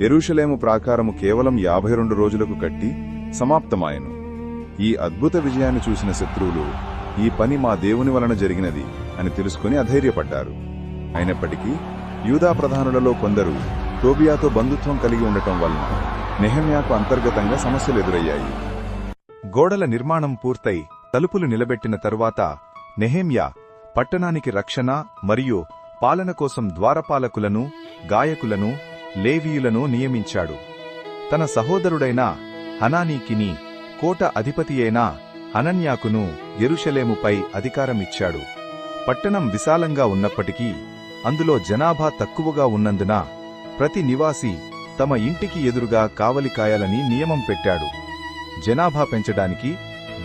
యెరూషలేము ప్రాకారము కేవలం 52 రోజులకు కట్టి సమాప్తమాయెను. ఈ అద్భుత విజయాన్ని చూసిన శత్రువులు ఈ పని మా దేవుని వలన జరిగినది అని తెలుసుకుని అధైర్యపడ్డారు. అయినప్పటికీ యూదా ప్రధానులలో కొందరు టోబియాతో బంధుత్వం కలిగి ఉండటం వలన నెహెమ్యాకు అంతర్గతంగా సమస్యలు ఎదురయ్యాయి. గోడల నిర్మాణం పూర్తయి తలుపులు నిలబెట్టిన తరువాత నెహెమ్యా పట్టణానికి రక్షణ మరియు పాలన కోసం ద్వారపాలకులను, గాయకులను, లేవీయులను నియమించాడు. తన సహోదరుడైన హనానీకిని, కోట అధిపతియైన హనన్యాకును యెరూషలేముపై అధికారమిచ్చాడు. పట్టణం విశాలంగా ఉన్నప్పటికీ అందులో జనాభా తక్కువగా ఉన్నందున ప్రతి నివాసి తమ ఇంటికి ఎదురుగా కావలి కాయాలని నియమం పెట్టాడు. జనాభా పెంచడానికి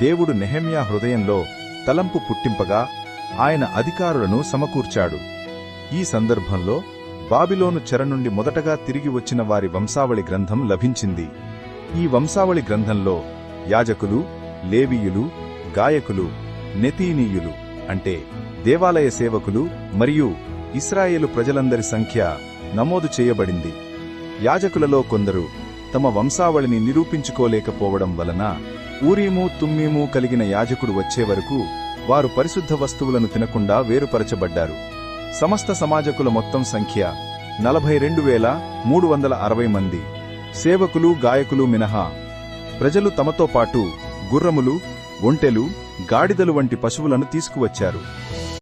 దేవుడు నెహెమ్యా హృదయంలో తలంపు పుట్టింపగా ఆయన అధికారులను సమకూర్చాడు. ఈ సందర్భంలో బాబిలోను చెర నుండి మొదటగా తిరిగి వచ్చిన వారి వంశావళి గ్రంథం లభించింది. ఈ వంశావళి గ్రంథంలో యాజకులు, లేవీయులు, గాయకులు, నెతీనీయులు అంటే దేవాలయ సేవకులు మరియు ఇశ్రాయేలు ప్రజలందరి సంఖ్య నమోదు చేయబడింది. యాజకులలో కొందరు తమ వంశావళిని నిరూపించుకోలేకపోవడం వలన ఊరీము, తుమ్మీము కలిగిన యాజకుడు వచ్చే వరకు వారు పరిశుద్ధ వస్తువులను తినకుండా వేరుపరచబడ్డారు. సమస్త సమాజకుల మొత్తం సంఖ్య 42,360 మంది. సేవకులు, గాయకులు మినహా ప్రజలు తమతో పాటు గుర్రములు, ఒంటెలు, గాడిదలు వంటి పశువులను తీసుకువచ్చారు.